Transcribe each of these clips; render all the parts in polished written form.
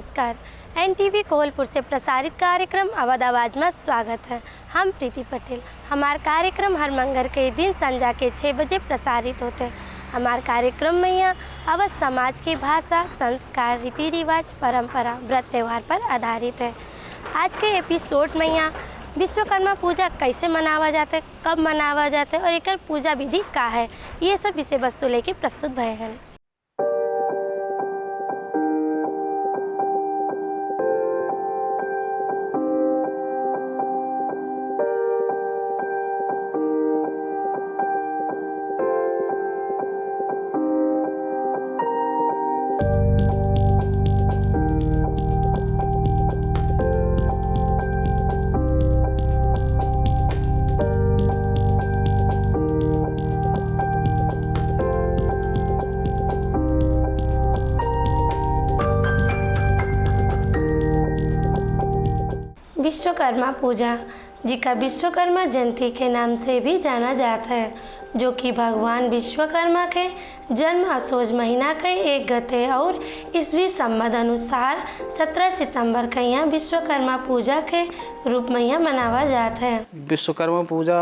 नमस्कार। एनटीवी कोहलपुर से प्रसारित कार्यक्रम अवध आवाज में स्वागत है। हम प्रीति पटेल। हमारा कार्यक्रम हर मंगल के दिन संध्या के 6 बजे प्रसारित होते हैं। हमारे कार्यक्रम में यहाँ अवध समाज की भाषा, संस्कार, रीति रिवाज, परंपरा, व्रत त्यौहार पर आधारित है। आज के एपिसोड में यहाँ विश्वकर्मा पूजा कैसे मनावा जाता है, कब मनावा जाता है और एक पूजा विधि का है, ये सब विषय वस्तु लेके प्रस्तुत भय हैं। विश्वकर्मा पूजा, जिका विश्वकर्मा जयंती के नाम से भी जाना जाता है, जो कि भगवान विश्वकर्मा के जन्म असोज महीना के 1 गते और ईस्वी संवत अनुसार 17 सितंबर के यहाँ विश्वकर्मा पूजा के रूप में यहाँ मनावा जाता है। विश्वकर्मा पूजा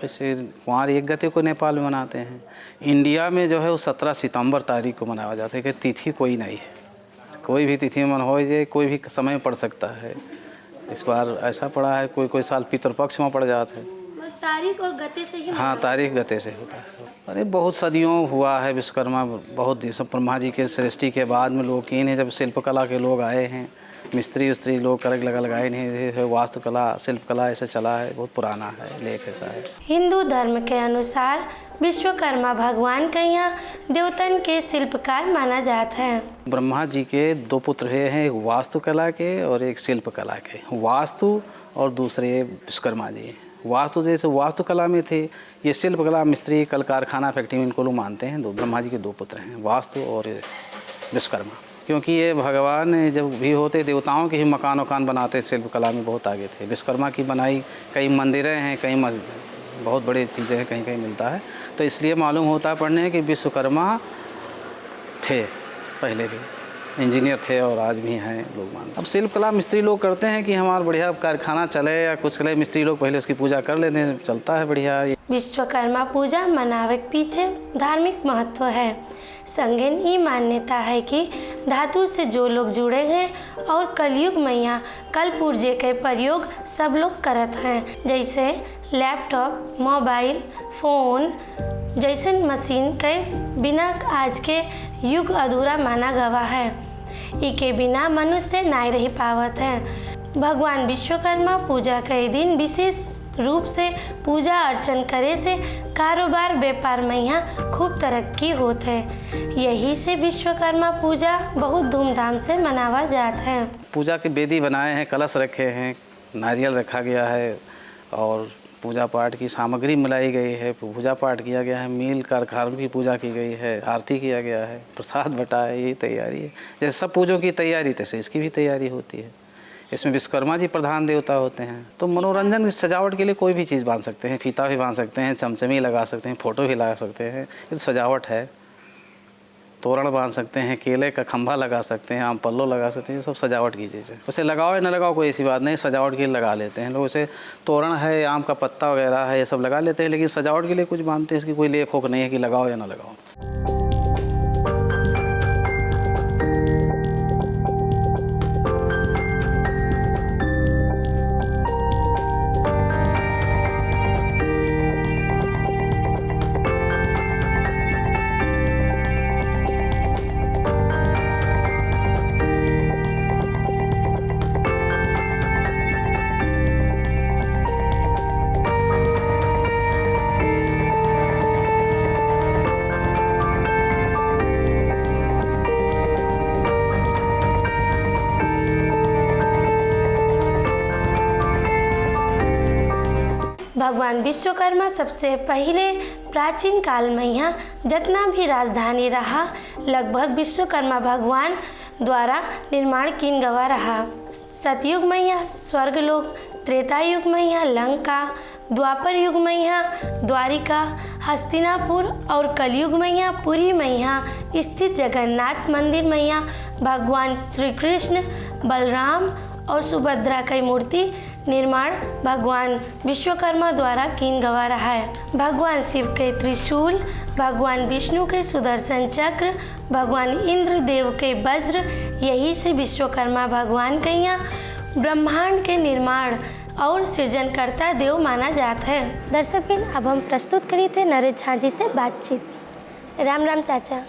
वैसे वहाँ 1 गते को नेपाल में मनाते हैं। इंडिया में जो है वो 17 सितंबर तारीख को मनाया जाता है कि तिथि कोई नहीं है, कोई भी तिथि में हो जाए, कोई भी समय पड़ सकता है। इस बार ऐसा पड़ा है, कोई साल पितृपक्ष में पड़ जाता है। तारीख और गते से ही? हाँ, तारीख गते से होता है। अरे बहुत सदियों हुआ है विश्वकर्मा, बहुत ब्रह्मा जी के सृष्टि के बाद में लोग किए हैं। जब शिल्पकला के लोग आए हैं, मिस्त्री उस्त्री लोग करक लगाए नहीं, वास्तुकला शिल्पकला ऐसे चला है, बहुत पुराना है, लेख ऐसा है। हिंदू धर्म के अनुसार विश्वकर्मा भगवान के यहाँ देवतन के शिल्पकार माना जाता है। ब्रह्मा जी के 2 पुत्र हैं, एक वास्तुकला के और एक शिल्पकला के। वास्तु और दूसरे विश्वकर्मा जी। वास्तु जैसे वास्तुकला में थे, ये शिल्पकला मिस्त्री कल कारखाना फैक्ट्री में इनको लोग मानते हैं। ब्रह्मा जी के 2 पुत्र हैं, वास्तु और विश्वकर्मा। क्योंकि ये भगवान जब भी होते देवताओं के ही मकान वकान बनाते, शिल्पकला में बहुत आगे थे। विश्वकर्मा की बनाई कई मंदिरें हैं, कई बहुत बड़ी चीज़ें हैं, कहीं कहीं मिलता है। तो इसलिए मालूम होता है पढ़ने कि विश्वकर्मा थे, पहले भी इंजीनियर थे और आज भी हैं लोग मानते। अब शिल्पकला मिस्त्री लोग करते हैं कि हमारा बढ़िया कारखाना चले या कुछ चले, मिस्त्री लोग पहले उसकी पूजा कर लेते हैं, चलता है बढ़िया। विश्वकर्मा पूजा मनावे के पीछे धार्मिक महत्व है। संगेन ये मान्यता है कि धातु से जो लोग जुड़े हैं और कलयुग में यहाँ कलपुर्जे के प्रयोग सब लोग करत हैं, जैसे लैपटॉप, मोबाइल फ़ोन जैसे मशीन के बिना आज के युग अधूरा माना गवा है। इके बिना मनुष्य नहीं रह पावत है। भगवान विश्वकर्मा पूजा के दिन विशेष रूप से पूजा अर्चन करे से कारोबार व्यापार में यहाँ खूब तरक्की होते है। यही से विश्वकर्मा पूजा बहुत धूमधाम से मनावा जाता है। पूजा के वेदी बनाए हैं, कलश रखे हैं, नारियल रखा गया है और पूजा पाठ की सामग्री मिलाई गई है, पूजा पाठ किया गया है, मील कारखानों की पूजा की गई है, आरती किया गया है, प्रसाद बटा है, यही तैयारी है। जैसे सब पूजों की तैयारी तैसे इसकी भी तैयारी होती है। इसमें विश्वकर्मा जी प्रधान देवता होते हैं। तो मनोरंजन की सजावट के लिए कोई भी चीज़ बांध सकते हैं, फीता भी बांध सकते हैं, चमचमी लगा सकते हैं, फ़ोटो भी लगा सकते हैं, ये तो सजावट है। तोरण बांध सकते हैं, केले का खंभा लगा सकते हैं, आम पल्लो लगा सकते हैं, ये सब सजावट की चीज़ है। उसे लगाओ या न लगाओ कोई ऐसी बात नहीं, सजावट के लिए लगा लेते हैं लोग। उसे तोरण है, आम का पत्ता वगैरह है, ये सब लगा लेते हैं, लेकिन सजावट के लिए कुछ बांधते हैं, इसकी कोई लेख होक नहीं है कि लगाओ या ना लगाओ। भगवान विश्वकर्मा सबसे पहले प्राचीन काल में यहाँ जितना भी राजधानी रहा लगभग विश्वकर्मा भगवान द्वारा निर्माण किन गवा रहा। सतयुग में यहाँ स्वर्गलोक, त्रेता युग में यहाँ लंका, द्वापर युग में यहाँ द्वारिका, हस्तिनापुर और कलयुग में यहाँ पुरी में यहाँ स्थित जगन्नाथ मंदिर में यहाँ भगवान श्री कृष्ण, बलराम और सुभद्रा की मूर्ति निर्माण भगवान विश्वकर्मा द्वारा किन गवा रहा है। भगवान शिव के त्रिशूल, भगवान विष्णु के सुदर्शन चक्र, भगवान इंद्र देव के वज्र, यही से विश्वकर्मा भगवान के यहाँ ब्रह्मांड के निर्माण और सृजनकर्ता देव माना जाता है। दर्शकबिन, अब हम प्रस्तुत करी थे नरेश झा जी से बातचीत। राम राम चाचा।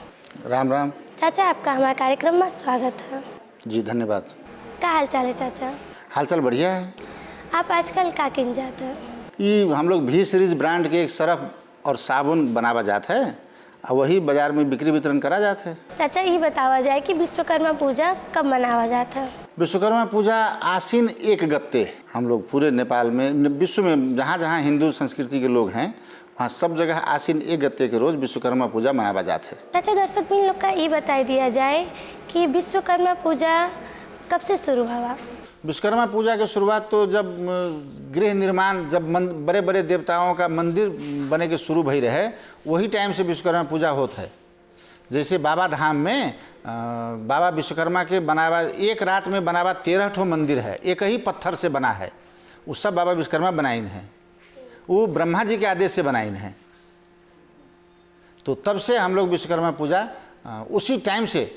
राम राम चाचा, आपका हमारे कार्यक्रम में स्वागत है। जी धन्यवाद। क्या हाल चाल है चाचा? हालचाल बढ़िया है। आप आजकल का किन जाते हैं? ये हम लोग भी सीरीज ब्रांड के एक सरफ और साबुन बनावा जाता है और वही बाजार में बिक्री वितरण करा जाता है। चाचा, ये बतावा जाए कि विश्वकर्मा पूजा कब मनावा जाता है? विश्वकर्मा पूजा आसीन 1 गते हम लोग पूरे नेपाल में, विश्व में जहाँ जहाँ हिंदू संस्कृति के लोग हैं वहाँ सब जगह आसीन 1 गते के रोज़ विश्वकर्मा पूजा मनावा जाता है। चाचा, दर्शक भी लोग का ये बता दिया जाए कि विश्वकर्मा पूजा कब से शुरू हुआ? विश्वकर्मा पूजा की शुरुआत तो जब गृह निर्माण, जब बड़े बड़े देवताओं का मंदिर बने के शुरू भई रहे, वही टाइम से विश्वकर्मा पूजा होता है। जैसे बाबा धाम में बाबा विश्वकर्मा के बनावा, एक रात में बनावा 13 ठो मंदिर है, एक ही पत्थर से बना है। वो सब बाबा विश्वकर्मा बनाइन है, वो ब्रह्मा जी के आदेश से बनाइन है। तो तब से हम लोग विश्वकर्मा पूजा उसी टाइम से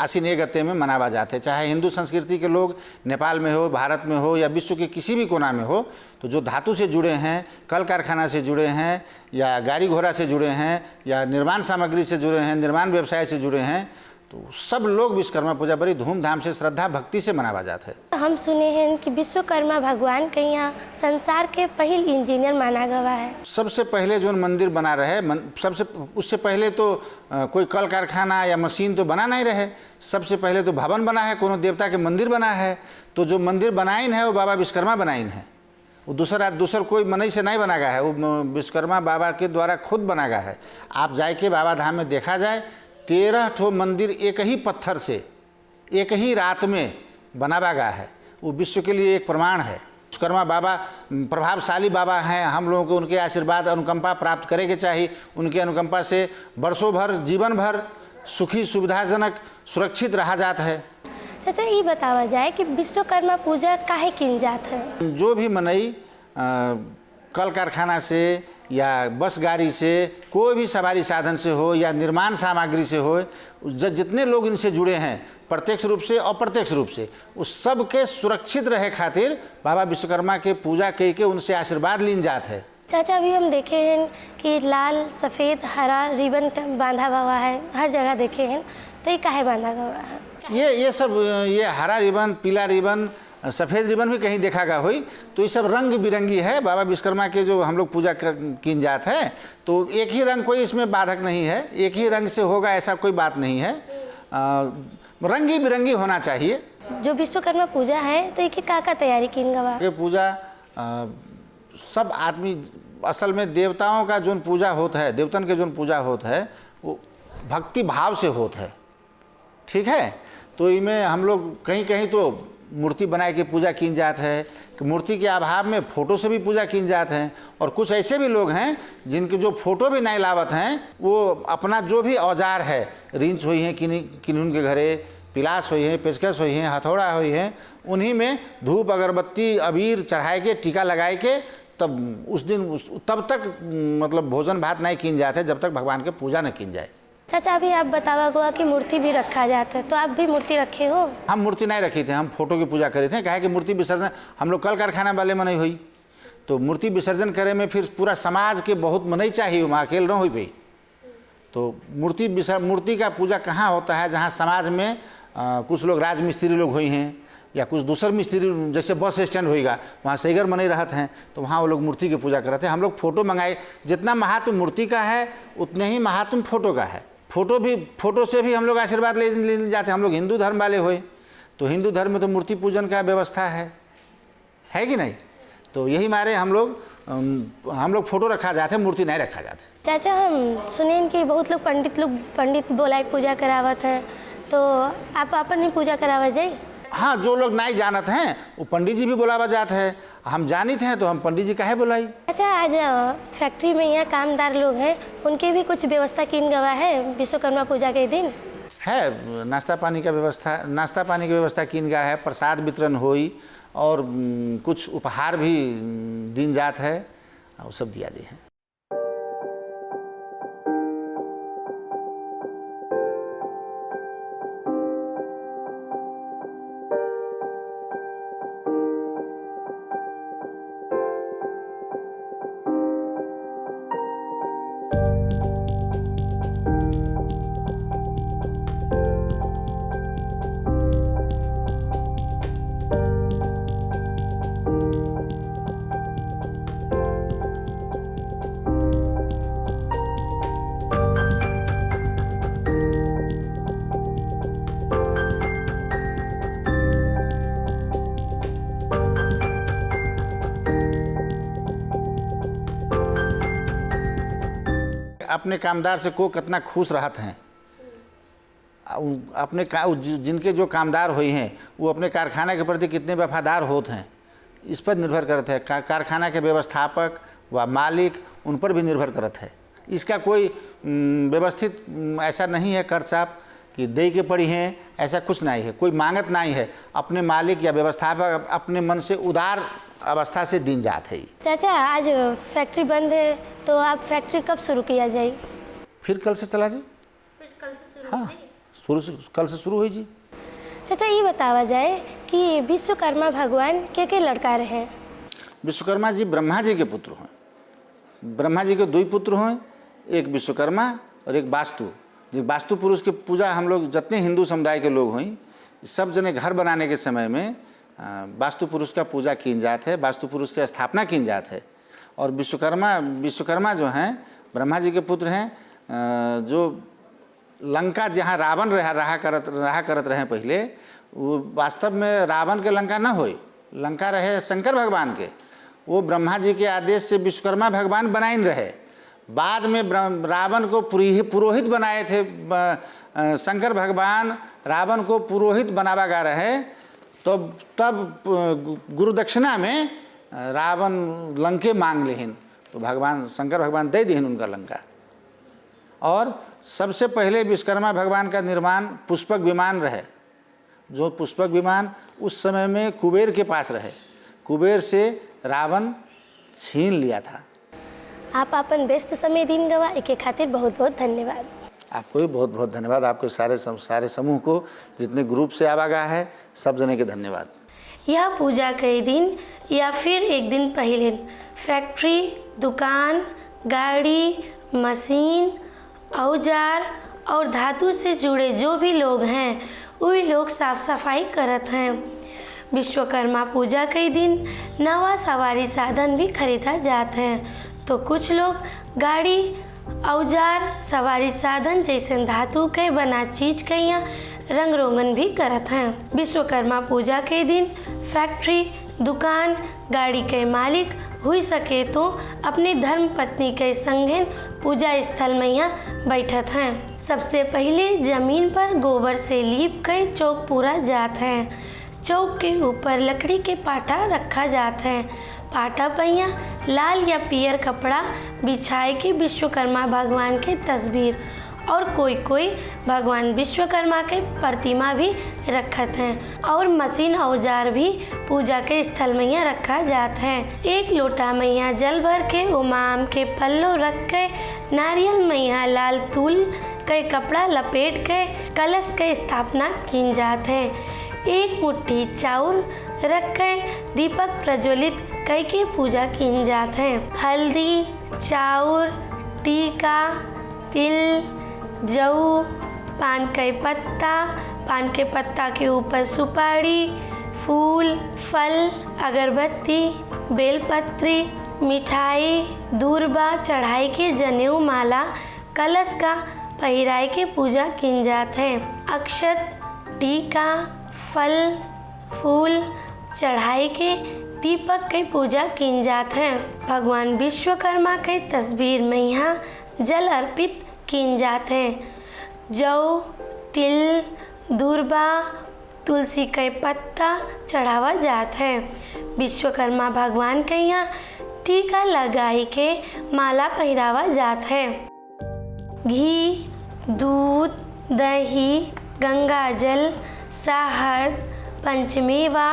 आसीन 1 गते में मनावा जाते हैं। चाहे हिंदू संस्कृति के लोग नेपाल में हो, भारत में हो या विश्व के किसी भी कोना में हो, तो जो धातु से जुड़े हैं, कल कारखाना से जुड़े हैं या गाड़ी घोड़ा से जुड़े हैं या निर्माण सामग्री से जुड़े हैं, निर्माण व्यवसाय से जुड़े हैं, तो सब लोग विश्वकर्मा पूजा बड़ी धूमधाम से, श्रद्धा भक्ति से मनावा जाता है। हम सुने हैं कि विश्वकर्मा भगवान के यहाँ संसार के पहले इंजीनियर माना गया है। सबसे पहले जो मंदिर बना रहे, उससे पहले तो कोई कल कारखाना या मशीन तो बना नहीं रहे। सबसे पहले तो भवन बना है, कोनो देवता के मंदिर बना है। तो जो मंदिर बनाइन है वो बाबा विश्वकर्मा बनाइन है। वो दूसर कोई मनई से नहीं बना गया है, वो विश्वकर्मा बाबा के द्वारा खुद बना गया है। आप जाके बाबा धाम में देखा जाए, 13 ठो मंदिर एक ही पत्थर से एक ही रात में बनावा गया है। वो विश्व के लिए एक प्रमाण है। विश्वकर्मा बाबा प्रभावशाली बाबा हैं। हम लोगों को उनके आशीर्वाद, अनुकंपा प्राप्त करे के चाहिए। उनके अनुकंपा से वर्षों भर, जीवन भर सुखी, सुविधाजनक, सुरक्षित रहा जाता है। चाचा, ये बतावा जाए कि विश्वकर्मा पूजा काहे किन जात है? जो भी मनई कल कारखाना से या बस गाड़ी से, कोई भी सवारी साधन से हो या निर्माण सामग्री से हो, जितने लोग इनसे जुड़े हैं प्रत्यक्ष रूप से अप्रत्यक्ष रूप से, उस सब के सुरक्षित रहे खातिर बाबा विश्वकर्मा के पूजा कई के उनसे आशीर्वाद लीन जात है। चाचा, अभी हम देखे हैं कि लाल, सफ़ेद, हरा रिबन बांधा हुआ है, हर जगह देखे हैं, तो ये काहे बांधा गया है? ये सब, ये हरा रिबन, पीला रिबन, सफ़ेद रिबन भी कहीं देखा गया हुई। तो ये सब रंग बिरंगी है। बाबा विश्वकर्मा के जो हम लोग पूजा किन जात है, तो एक ही रंग कोई इसमें बाधक नहीं है, एक ही रंग से होगा ऐसा कोई बात नहीं है। रंगी बिरंगी होना चाहिए। जो विश्वकर्मा पूजा है, तो एक का तैयारी किन गवा? ये पूजा सब आदमी, असल में देवताओं का जो पूजा होता है, देवतन के जो पूजा होता है, वो भक्ति भाव से होता है। ठीक है। तो इनमें हम लोग कहीं कहीं तो मूर्ति बनाए के पूजा की जात है, कि मूर्ति के अभाव में फ़ोटो से भी पूजा की जात है। और कुछ ऐसे भी लोग हैं जिनके जो फ़ोटो भी नहीं लावत हैं, वो अपना जो भी औजार है, रिंच हुई हैं किन्हीं के घरे, पिलास हुई है, पेचकस हुई है, हथौड़ा हुई है, उन्हीं में धूप अगरबत्ती अबीर चढ़ाए के, टीका लगाए के, तब उस दिन तब तक मतलब भोजन भात नहीं किन जाते जब तक भगवान के पूजा न किन जाए। चाचा, अभी आप बतावा हुआ कि मूर्ति भी रखा जाता है, तो आप भी मूर्ति रखे हो? हम मूर्ति नहीं रखी थे, हम फोटो की पूजा करे थे। कहे कि मूर्ति विसर्जन हम लोग कल कारखाना वाले में नहीं हुई, तो मूर्ति विसर्जन करे में फिर पूरा समाज के बहुत मनई चाहिए, वहाँ अकेले न हो पाई। तो मूर्ति का पूजा कहाँ होता है? जहाँ समाज में कुछ लोग राजमिस्त्री लोग हुई हैं या कुछ दूसर मिस्त्री, जैसे बस स्टैंड होएगा, वहाँ सैगर मनई रहते हैं, तो वहाँ वो लोग मूर्ति की पूजा करते हैं। हम लोग फोटो मंगाए, जितना महात्म मूर्ति का है उतने ही महात्म फोटो का है। फोटो से भी हम लोग आशीर्वाद ले जाते हैं। हम लोग हिंदू धर्म वाले हुए, तो हिंदू धर्म में तो मूर्ति पूजन का व्यवस्था है कि नहीं? तो यही मारे हम लोग फोटो रखा जाते हैं, मूर्ति नहीं रखा जाते। चाचा, हम सुने कि बहुत लोग पंडित बोला पूजा करावत है, तो आप अपन भी पूजा करावा जाए? हाँ, जो लोग नहीं जानते हैं वो पंडित जी भी बुलावा जाते हैं। हम जानित हैं तो हम पंडित जी काहे बुलाई। अच्छा, आज फैक्ट्री में यहाँ कामदार लोग हैं, उनके भी कुछ व्यवस्था किन गवा है विश्वकर्मा पूजा के दिन? है नाश्ता पानी की व्यवस्था किन गा है, प्रसाद वितरण होई और कुछ उपहार भी दिन जात है, वो सब दिया जी है। अपने कामदार से को कितना खुश रहते हैं, जिनके जो कामदार हुए हैं वो अपने कारखाना के प्रति कितने वफादार होते हैं, इस पर निर्भर करते हैं। कारखाना के व्यवस्थापक व मालिक उन पर भी निर्भर करते हैं। इसका कोई व्यवस्थित ऐसा नहीं है खर्चाप कि दे के पड़ी हैं, ऐसा कुछ नहीं है, कोई मांगत नहीं है। अपने मालिक या व्यवस्थापक अपने मन से उदार अवस्था से दिन जात है। चाचा आज फैक्ट्री बंद है तो आप फैक्ट्री कब शुरू किया जाए? फिर कल से चला जी। कल से शुरू? हाँ, कल से शुरू हुई जी। चाचा ये बतावा जाए कि विश्वकर्मा भगवान के लड़का रहे? विश्वकर्मा जी ब्रह्मा जी के पुत्र हैं। ब्रह्मा जी के 2 पुत्र हैं, एक विश्वकर्मा और एक वास्तु। जो वास्तु पुरुष की पूजा हम लोग जितने हिंदू समुदाय के लोग हैं सब जने घर बनाने के समय में वास्तु पुरुष का पूजा की जात है, वास्तु पुरुष की स्थापना की जात है। और विश्वकर्मा जो हैं ब्रह्मा जी के पुत्र हैं, जो लंका जहाँ रावण रहा करत रहे पहले, वो वास्तव में रावण के लंका न होई, लंका रहे शंकर भगवान के। वो ब्रह्मा जी के आदेश से विश्वकर्मा भगवान बनाइन रहे। बाद में रावण को पुरोहित बनाए थे। शंकर भगवान रावण को पुरोहित बनावा गा रहे, तो तब गुरुदक्षिणा में रावण लंके मांग लेहिन, तो भगवान शंकर भगवान दे दिहिन उनका लंका। और सबसे पहले विश्वकर्मा भगवान का निर्माण पुष्पक विमान रहे, जो पुष्पक विमान उस समय में कुबेर के पास रहे। कुबेर से रावण छीन लिया था। आप अपन व्यस्त समय दिन गवा एक खातिर बहुत बहुत धन्यवाद। आपको भी बहुत बहुत धन्यवाद। आपके सारे समूह को, जितने ग्रुप से आवागा है, सब जने के धन्यवाद। यह पूजा के दिन या फिर एक दिन पहले फैक्ट्री, दुकान, गाड़ी, मशीन, औजार और धातु से जुड़े जो भी लोग हैं वही लोग साफ सफाई करत हैं। विश्वकर्मा पूजा के दिन नवा सवारी साधन भी खरीदा जाते हैं, तो कुछ लोग गाड़ी, औजार, सवारी साधन जैसे धातु के बना चीज के यहाँ रंग रोगन भी करत हैं। विश्वकर्मा पूजा के दिन फैक्ट्री, दुकान, गाड़ी के मालिक हुई सके तो अपनी धर्म पत्नी के संगे पूजा स्थल में यहाँ बैठत हैं। सबसे पहले जमीन पर गोबर से लीप के चौक पूरा जात है। चौक के ऊपर लकड़ी के पाटा रखा जाता है। पाटा पहिया लाल या पियर कपड़ा बिछाए के विश्वकर्मा भगवान के तस्वीर और कोई भगवान विश्वकर्मा के प्रतिमा भी रखत हैं। और मशीन औजार भी पूजा के स्थल में यहाँ रखा जाता है। एक लोटा में यहाँ जल भर के उमाम के पल्लो रख के नारियल में यहाँ लाल तूल के कपड़ा लपेट के कलश के स्थापना की जात है। एक मुट्ठी चाउर रख के दीपक प्रज्वलित कई के पूजा की जात है। हल्दी, चाउर, टीका, तिल, जऊ, पान के पत्ता के ऊपर सुपारी, फूल, फल, अगरबत्ती, बेलपत्री, मिठाई, दूर्बा चढ़ाई के जनेऊ माला कलश का पहिराई के पूजा की जात है। अक्षत, टीका, फल, फूल चढ़ाई के दीपक के पूजा की जात है। भगवान विश्वकर्मा के तस्वीर में यहाँ जल अर्पित की जात है। जौ, तिल, दूर्बा, तुलसी के पत्ता चढ़ावा जात है। विश्वकर्मा भगवान के यहाँ टीका लगाई के माला पहिरावा जात है। घी, दूध, दही, गंगा जल, शहद, पंचमेवा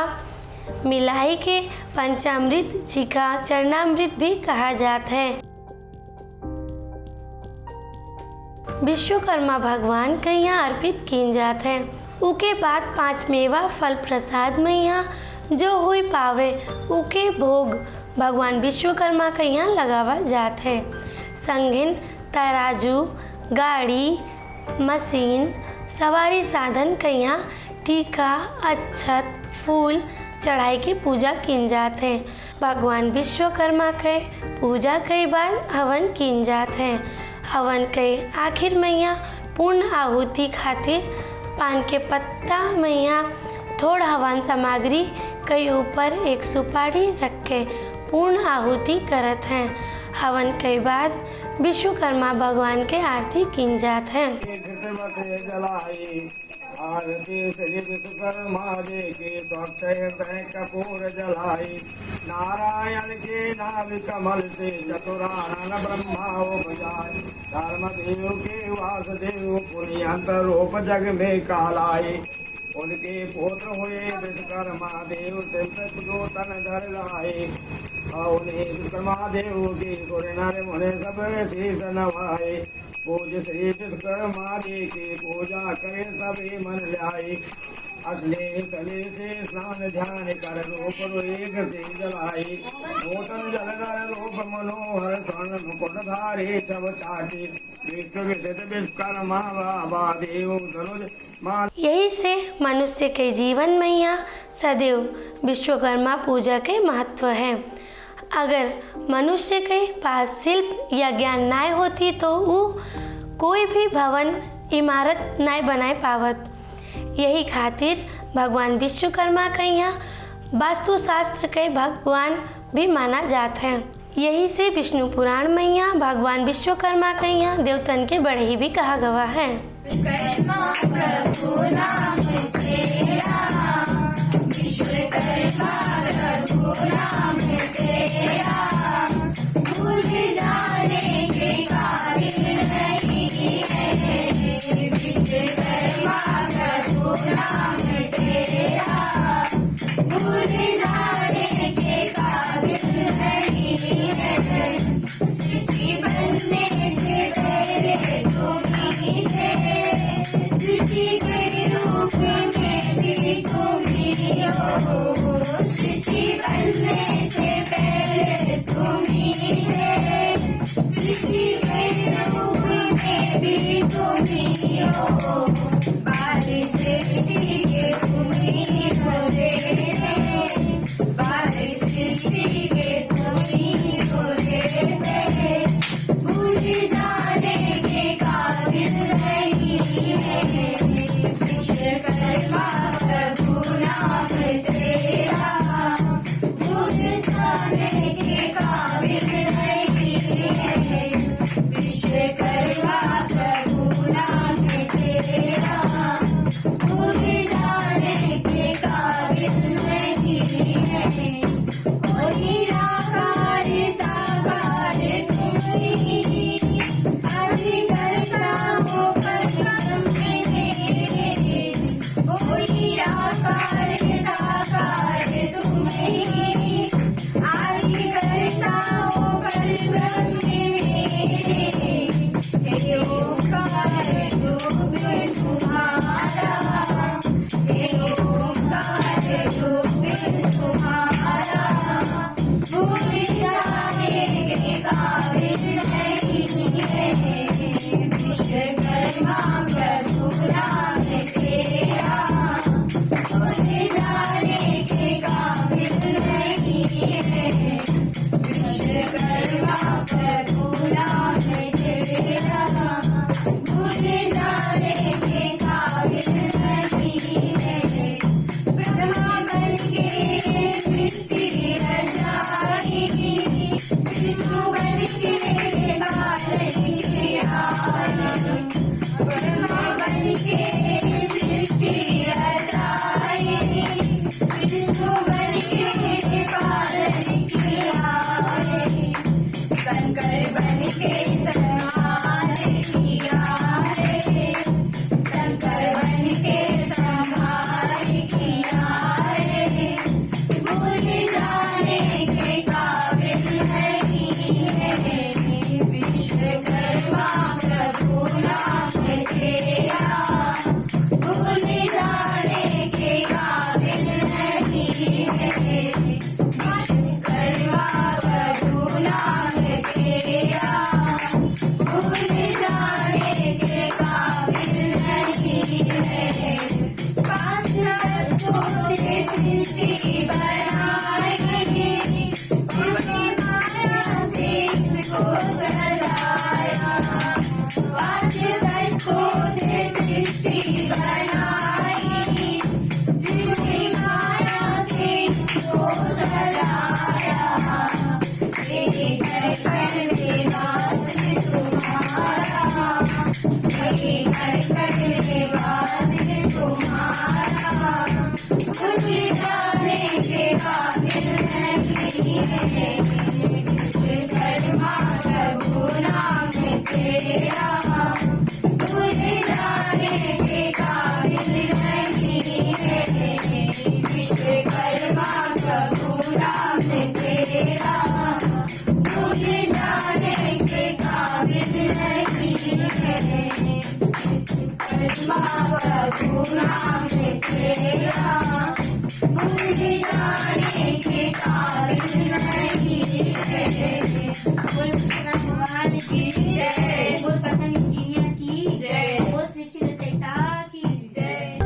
मिलाई के पंचामृत जी का चरणामृत भी कहा जाता है। विश्वकर्मा भगवान के यहाँ अर्पित किन जात है। उके बाद 5 मेवा फल प्रसाद मैया जो हुई पावे उके भोग भगवान विश्वकर्मा के यहाँ लगावा जात है। संगिन तराजू, गाड़ी, मशीन, सवारी साधन के यहाँ टीका, अक्षत, फूल चढ़ाई के पूजा किन जात है। भगवान विश्वकर्मा के पूजा के बाद हवन किन जात है। हवन के आखिर मैया पूर्ण आहुति खातिर पान के पत्ता मैया थोड़ा हवन सामग्री के ऊपर एक सुपारी रख के पूर्ण आहुति करत हैं। हवन के बाद विश्वकर्मा भगवान के आरती किन जात है। आरती श्री विश्वकर्मा जी की कपूर जलाई, नारायण के नाभ कमल से चतुरानन ब्रह्मा उपजाए, धर्मदेव के वासुदेव पुण्यंत रूप जग में कालाए, उनके पुत्र हुए विश्वकर्मा देव दो तन धर लाए, उन्हें विश्वकर्मा देव की गुर नर मुनि सब शीश नवाए, पूज श्री विश्वकर्मा जी की पूजा करे सभी मन ल्याई, अगले तले से स्नान ध्यान कर रूप एक से जलाई, नूतन जलधर रूप मनोहर स्वर्ण मुकुट धारे सब चाटी, विश्व विदित विश्वकर्मा बाबा देव धनुष मान। यही से मनुष्य के जीवन में यहाँ सदैव विश्वकर्मा पूजा के महत्व है। अगर मनुष्य के पास शिल्प या ज्ञान नाय होती तो वो कोई भी भवन इमारत नाय बनाए पावत। यही खातिर भगवान विश्वकर्मा के यहाँ वास्तुशास्त्र के भगवान भी माना जाता है। यही से विष्णु पुराण में यहाँ भगवान विश्वकर्मा के यहाँ देवतन के बढ़ई भी कहा गवा है। विश्वकर्मा प्रभु नाम तेरा, विश्वकर्मा प्रभु नाम तेरा, भूल जाने के काबिल नहीं है। विश्वकर्मा प्रभु नाम तेरा, भूल जाने के काबिल नहीं है। सृष्टि बनने से पहले तुम ही थे, सृष्टि के रूप में भी तुम ही हो। सृष्टि बनने से पहले तुम ही थे, सृष्टि के रूप में भी तुम ही हो। बारिश सृष्टि के तुम ही होते, बारिश सृष्टि के तुम ही होते, भूल जाने के काबिल नहीं है। विश्वकर्मा प्रभु नाम तेरा, भूल जाने के काबिल नहीं है। विश्वकर्मा प्रभु नाम तेरा, भूल जाने के काबिल नहीं है। ओ निराकार साकार तुम ही, आदि करता हो परम मेरे। ओ निराकार साकार तुम ही, आदि करता हो परम मेरे। तेरा भूल जाने के काबिल नहीं है। विश्वकर्मा प्रभु नाम तेरा भूल जाने के काबिल नहीं है। 5 तत्वों से सृष्टि बनाई, उनकी माया से इसको सजाया। 5 तत्वों से सृष्टि बनाई, जिनकी माया से इसको सजाया। मेरे घर घर में वास तुम्हारा, मेरे घर घर में वास तुम्हारा भूल जाने के काबिल नहीं है। विश्वकर्मा प्रभु नाम तेरा भूल जाने के काबिल नहीं है। विश्वकर्मा प्रभु नाम तेरा भूल जाने के काबिल नहीं है। विश्वकर्मा प्रभु नाम तेरा भूल जाने के काबिल नहीं है। बोल कृष्ण भगवान की जय, बोल पतंग इंजीनियर की जय, बोल सृष्टि रचयिता की जय।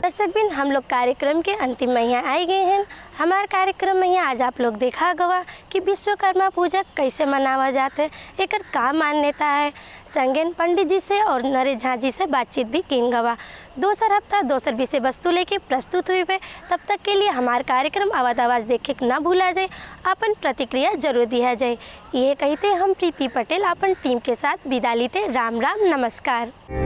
दर्शकबिन, हम लोग कार्यक्रम के अंतिम में यहाँ आए गए हैं। हमारे कार्यक्रम में आज आप लोग देखा गवा कि विश्वकर्मा पूजा कैसे मनावा जाता है, एक का मान्यता है। संगेन पंडित जी से और नरेश झा जी से बातचीत भी की गवा। दोसर हफ्ता दोसर विषय वस्तु लेके प्रस्तुत हुई है। तब तक के लिए हमारे कार्यक्रम आवाज आवाज़ देखे ना भूला जाए, अपन प्रतिक्रिया जरूर दिया जाए। ये कहते हम प्रीति पटेल अपन टीम के साथ विदा लेते। राम राम, नमस्कार।